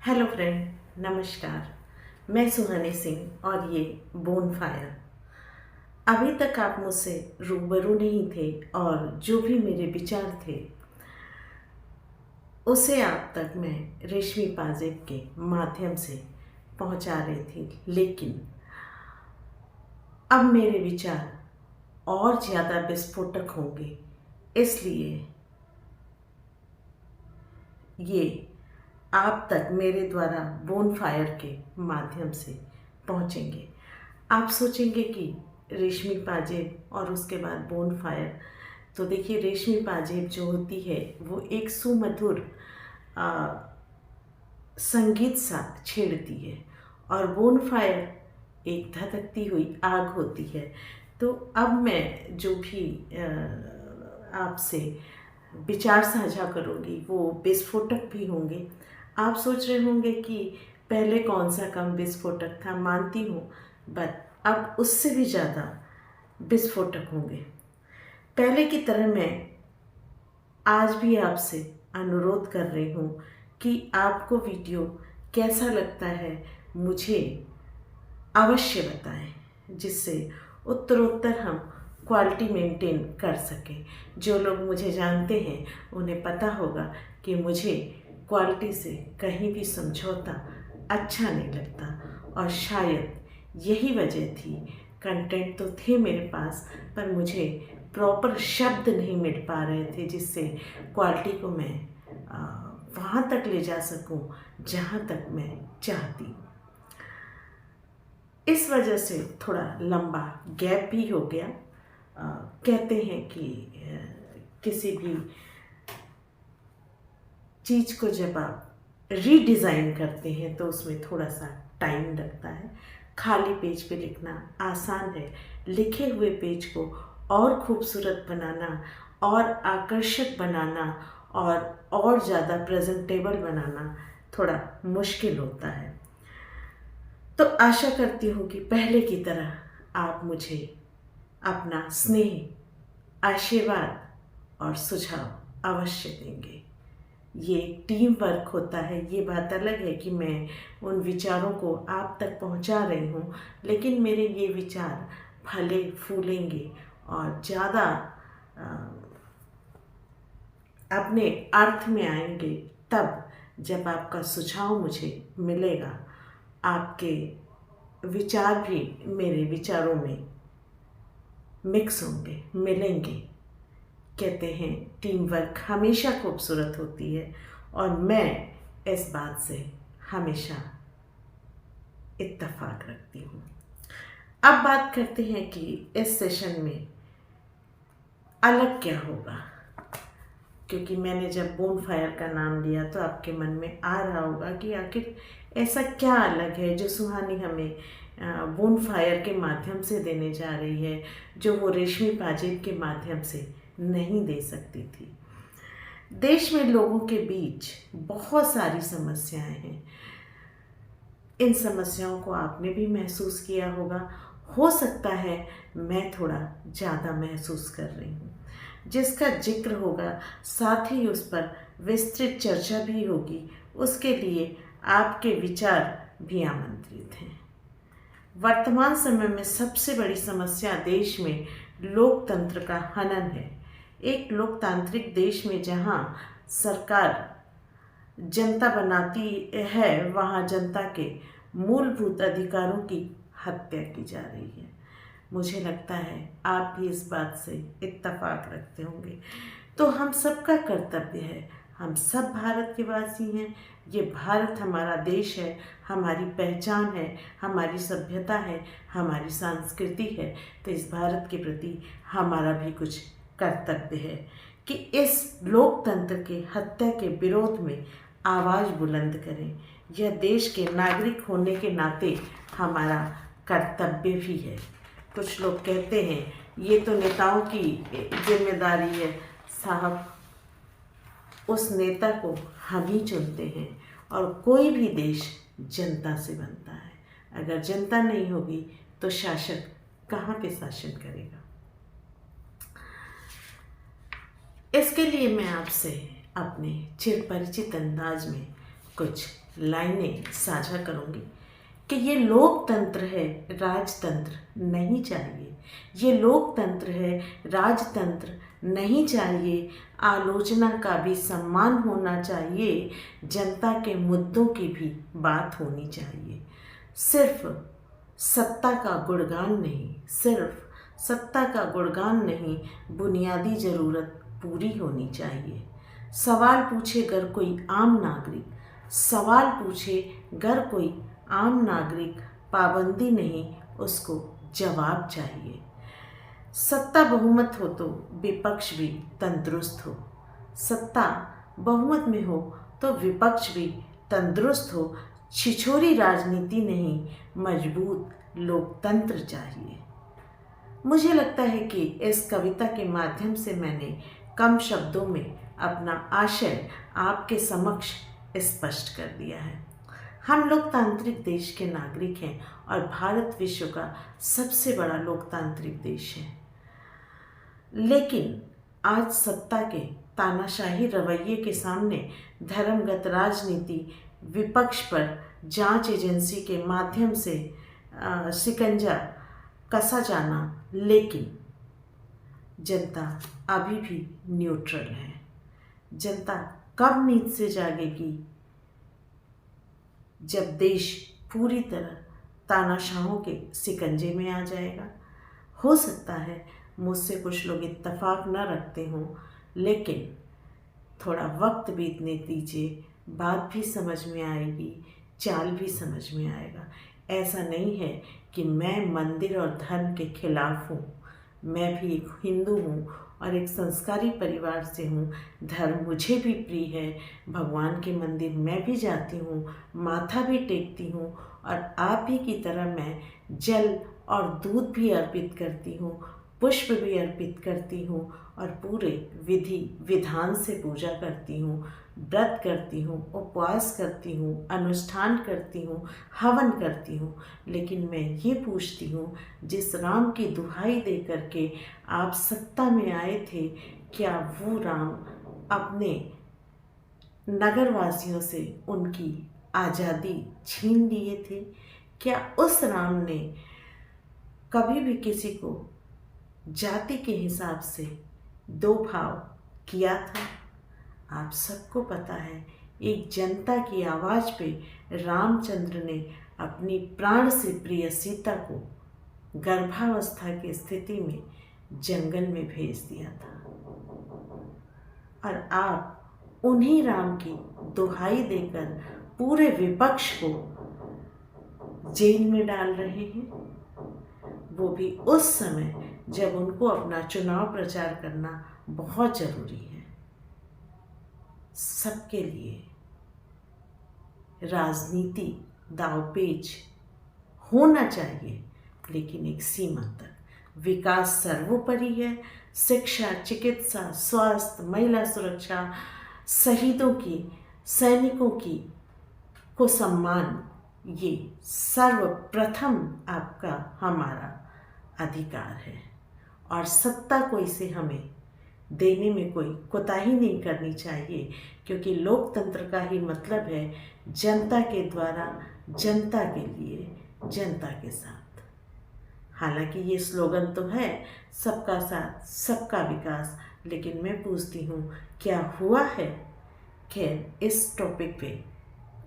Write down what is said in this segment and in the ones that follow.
Hello friend, नमस्कार। मैं सुहानी सिंह और ये बोनफायर। अभी तक आप मुझसे रूबरू नहीं थे और जो भी मेरे विचार थे उसे आप तक मैं रेशमी पाजेब के माध्यम से पहुंचा रही थी, लेकिन अब मेरे विचार और ज़्यादा विस्फोटक होंगे, इसलिए ये आप तक मेरे द्वारा बोनफायर के माध्यम से पहुंचेंगे। आप सोचेंगे कि रेशमी पाजेब और उसके बाद बोनफायर, तो देखिए रेशमी पाजेब जो होती है वो एक सुमधुर संगीत सा छेड़ती है और बोनफायर एक धधकती हुई आग होती है। तो अब मैं जो भी आपसे विचार साझा करूँगी वो विस्फोटक भी होंगे। आप सोच रहे होंगे कि पहले कौन सा कम विस्फोटक था, मानती हूँ, बट अब उससे भी ज़्यादा विस्फोटक होंगे। पहले की तरह मैं आज भी आपसे अनुरोध कर रही हूँ कि आपको वीडियो कैसा लगता है मुझे अवश्य बताएं, जिससे उत्तरोत्तर हम क्वालिटी मेंटेन कर सकें। जो लोग मुझे जानते हैं उन्हें पता होगा कि मुझे क्वालिटी से कहीं भी समझौता अच्छा नहीं लगता और शायद यही वजह थी। कंटेंट तो थे मेरे पास, पर मुझे प्रॉपर शब्द नहीं मिल पा रहे थे जिससे क्वालिटी को मैं वहाँ तक ले जा सकूँ जहाँ तक मैं चाहती। इस वजह से थोड़ा लंबा गैप भी हो गया। कहते हैं कि किसी भी चीज़ को जब आप रीडिज़ाइन करते हैं तो उसमें थोड़ा सा टाइम लगता है। खाली पेज पे लिखना आसान है, लिखे हुए पेज को और खूबसूरत बनाना और आकर्षक बनाना और ज़्यादा प्रेजेंटेबल बनाना थोड़ा मुश्किल होता है। तो आशा करती हूँ कि पहले की तरह आप मुझे अपना स्नेह, आशीर्वाद और सुझाव अवश्य देंगे। ये टीम वर्क होता है। ये बात अलग है कि मैं उन विचारों को आप तक पहुंचा रही हूँ, लेकिन मेरे ये विचार फले फूलेंगे और ज़्यादा अपने अर्थ में आएंगे तब जब आपका सुझाव मुझे मिलेगा। आपके विचार भी मेरे विचारों में मिक्स होंगे, मिलेंगे। कहते हैं टीम वर्क हमेशा खूबसूरत होती है और मैं इस बात से हमेशा इत्तेफाक रखती हूँ। अब बात करते हैं कि इस सेशन में अलग क्या होगा, क्योंकि मैंने जब बोनफायर का नाम लिया तो आपके मन में आ रहा होगा कि आखिर ऐसा क्या अलग है जो सुहानी हमें बोनफायर के माध्यम से देने जा रही है, जो वो रेशमी पाजेब के माध्यम से नहीं दे सकती थी। देश में लोगों के बीच बहुत सारी समस्याएं हैं। इन समस्याओं को आपने भी महसूस किया होगा। हो सकता है मैं थोड़ा ज़्यादा महसूस कर रही हूँ, जिसका जिक्र होगा, साथ ही उस पर विस्तृत चर्चा भी होगी। उसके लिए आपके विचार भी आमंत्रित हैं। वर्तमान समय में सबसे बड़ी समस्या देश में लोकतंत्र का हनन है। एक लोकतांत्रिक देश में जहां सरकार जनता बनाती है, वहां जनता के मूलभूत अधिकारों की हत्या की जा रही है। मुझे लगता है आप भी इस बात से इत्तेफाक रखते होंगे। तो हम सबका कर्तव्य है, हम सब भारत के वासी हैं। ये भारत हमारा देश है, हमारी पहचान है, हमारी सभ्यता है, हमारी संस्कृति है। तो इस भारत के प्रति हमारा भी कुछ कर्तव्य है कि इस लोकतंत्र के हत्या के विरोध में आवाज़ बुलंद करें। यह देश के नागरिक होने के नाते हमारा कर्तव्य भी है। कुछ लोग कहते हैं ये तो नेताओं की जिम्मेदारी है। साहब, उस नेता को हम ही चुनते हैं और कोई भी देश जनता से बनता है। अगर जनता नहीं होगी तो शासक कहाँ पे शासन करेगा। इसके लिए मैं आपसे अपने चिरपरिचित अंदाज में कुछ लाइनें साझा करूंगी कि ये लोकतंत्र है, राजतंत्र नहीं चाहिए। ये लोकतंत्र है, राजतंत्र नहीं चाहिए। आलोचना का भी सम्मान होना चाहिए, जनता के मुद्दों की भी बात होनी चाहिए। सिर्फ सत्ता का गुणगान नहीं, सिर्फ सत्ता का गुणगान नहीं, बुनियादी ज़रूरत पूरी होनी चाहिए। सवाल पूछे गर कोई आम नागरिक, सवाल पूछे गर कोई आम नागरिक, पाबंदी नहीं उसको जवाब चाहिए। सत्ता बहुमत हो तो विपक्ष भी तंदुरुस्त हो, सत्ता बहुमत में हो तो विपक्ष भी तंदुरुस्त हो। छिछोरी राजनीति नहीं, मजबूत लोकतंत्र चाहिए। मुझे लगता है कि इस कविता के माध्यम से मैंने कम शब्दों में अपना आशय आपके समक्ष स्पष्ट कर दिया है। हम लोकतांत्रिक देश के नागरिक हैं और भारत विश्व का सबसे बड़ा लोकतांत्रिक देश है। लेकिन आज सत्ता के तानाशाही रवैये के सामने धर्मगत राजनीति, विपक्ष पर जांच एजेंसी के माध्यम से शिकंजा कसा जाना, लेकिन जनता अभी भी न्यूट्रल है। जनता कब नींद से जागेगी? जब देश पूरी तरह तानाशाहों के शिकंजे में आ जाएगा। हो सकता है मुझसे कुछ लोग इत्तेफाक न रखते हों, लेकिन थोड़ा वक्त बीतने दीजिए, बात भी समझ में आएगी, चाल भी समझ में आएगा। ऐसा नहीं है कि मैं मंदिर और धर्म के खिलाफ हूँ। मैं भी एक हिंदू हूँ और एक संस्कारी परिवार से हूँ। धर्म मुझे भी प्रिय है। भगवान के मंदिर मैं भी जाती हूँ, माथा भी टेकती हूँ और आप ही की तरह मैं जल और दूध भी अर्पित करती हूँ, पुष्प भी अर्पित करती हूँ और पूरे विधि विधान से पूजा करती हूँ, व्रत करती हूँ, उपवास करती हूँ, अनुष्ठान करती हूँ, हवन करती हूँ। लेकिन मैं ये पूछती हूँ, जिस राम की दुहाई दे करके आप सत्ता में आए थे, क्या वो राम अपने नगरवासियों से उनकी आज़ादी छीन लिए थे? क्या उस राम ने कभी भी किसी को जाति के हिसाब से दो भाव किया था? आप सबको पता है, एक जनता की आवाज़ पे रामचंद्र ने अपनी प्राण से प्रिय सीता को गर्भावस्था की स्थिति में जंगल में भेज दिया था और आप उन्हीं राम की दुहाई देकर पूरे विपक्ष को जेल में डाल रहे हैं, वो भी उस समय जब उनको अपना चुनाव प्रचार करना बहुत ज़रूरी है। सबके लिए राजनीति दांवपेच होना चाहिए, लेकिन एक सीमा तक। विकास सर्वोपरि है। शिक्षा, चिकित्सा, स्वास्थ्य, महिला सुरक्षा, शहीदों की, सैनिकों की को सम्मान, ये सर्वप्रथम आपका हमारा अधिकार है और सत्ता को इसे हमें देने में कोई कोताही नहीं करनी चाहिए, क्योंकि लोकतंत्र का ही मतलब है जनता के द्वारा, जनता के लिए, जनता के साथ। हालांकि ये स्लोगन तो है सबका साथ सबका विकास, लेकिन मैं पूछती हूँ क्या हुआ है? खैर, इस टॉपिक पे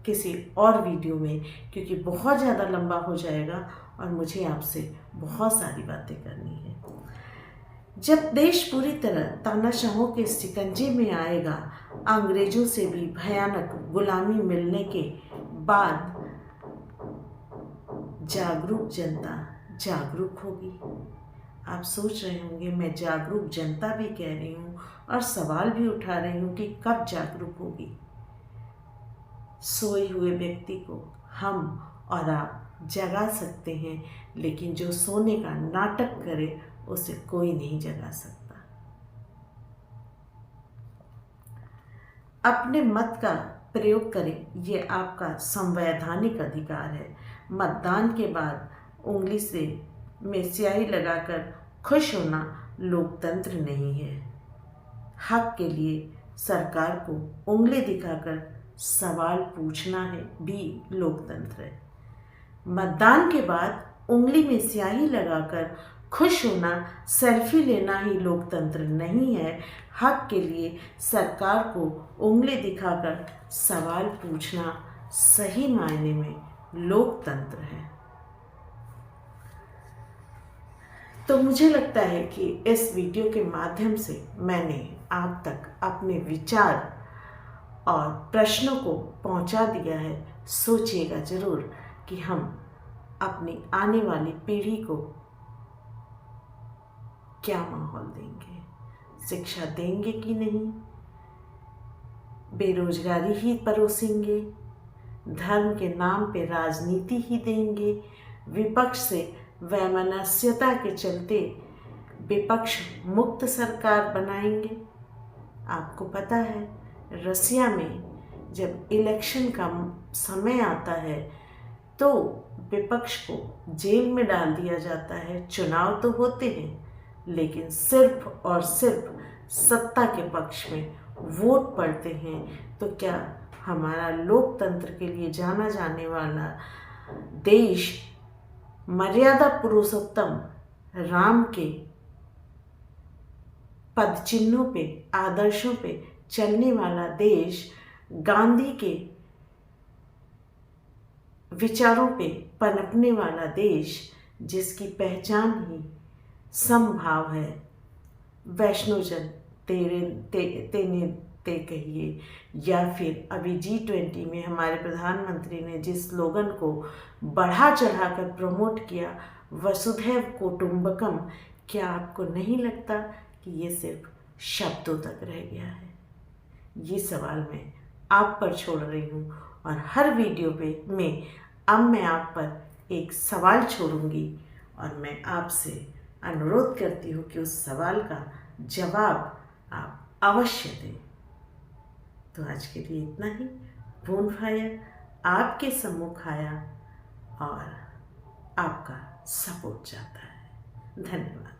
किसी और वीडियो में, क्योंकि बहुत ज़्यादा लंबा हो जाएगा और मुझे आपसे बहुत सारी बातें करनी है। जब देश पूरी तरह तानाशाहों के शिकंजे में आएगा, अंग्रेजों से भी भयानक गुलामी मिलने के बाद जागरूक जनता जागरूक होगी। आप सोच रहे होंगे मैं जागरूक जनता भी कह रही हूँ और सवाल भी उठा रही हूँ कि कब जागरूक होगी? सोए हुए व्यक्ति को हम और आप जगा सकते हैं, लेकिन जो सोने का नाटक करे उसे कोई नहीं जगा सकता। अपने मत का प्रयोग करें, ये आपका संवैधानिक अधिकार है। मतदान के बाद उंगली से में स्याही लगाकर खुश होना लोकतंत्र नहीं है। हक के लिए सरकार को उंगली दिखाकर सवाल पूछना है भी लोकतंत्र है। मतदान के बाद उंगली में स्याही लगाकर खुश होना, सेल्फी लेना ही लोकतंत्र नहीं है। हक के लिए सरकार को उंगली दिखाकर सवाल पूछना सही मायने में लोकतंत्र है। तो मुझे लगता है कि इस वीडियो के माध्यम से मैंने आप तक अपने विचार और प्रश्नों को पहुंचा दिया है। सोचिएगा ज़रूर कि हम अपनी आने वाली पीढ़ी को क्या माहौल देंगे, शिक्षा देंगे कि नहीं, बेरोजगारी ही परोसेंगे, धर्म के नाम पे राजनीति ही देंगे, विपक्ष से वैमनस्यता के चलते विपक्ष मुक्त सरकार बनाएंगे। आपको पता है रसिया में जब इलेक्शन का समय आता है तो विपक्ष को जेल में डाल दिया जाता है। चुनाव तो होते हैं लेकिन सिर्फ और सिर्फ सत्ता के पक्ष में वोट पड़ते हैं। तो क्या हमारा लोकतंत्र के लिए जाना जाने वाला देश, मर्यादा पुरुषोत्तम राम के पद चिन्हों पे, आदर्शों पे चलने वाला देश, गांधी के विचारों पे पनपने वाला देश, जिसकी पहचान ही समभाव है, वैष्णोजन तेने ते कहिए, या फिर अभी G20 में हमारे प्रधानमंत्री ने जिस स्लोगन को बढ़ा चढ़ाकर प्रमोट किया, वसुधैव कुटुंबकम, क्या आपको नहीं लगता कि ये सिर्फ शब्दों तक रह गया है? ये सवाल मैं आप पर छोड़ रही हूँ और हर वीडियो में अब मैं आप पर एक सवाल छोड़ूंगी और मैं आपसे अनुरोध करती हूँ कि उस सवाल का जवाब आप अवश्य दें। तो आज के लिए इतना ही। बोनफायर आपके सम्मुख आया और आपका सपोर्ट चाहता है। धन्यवाद।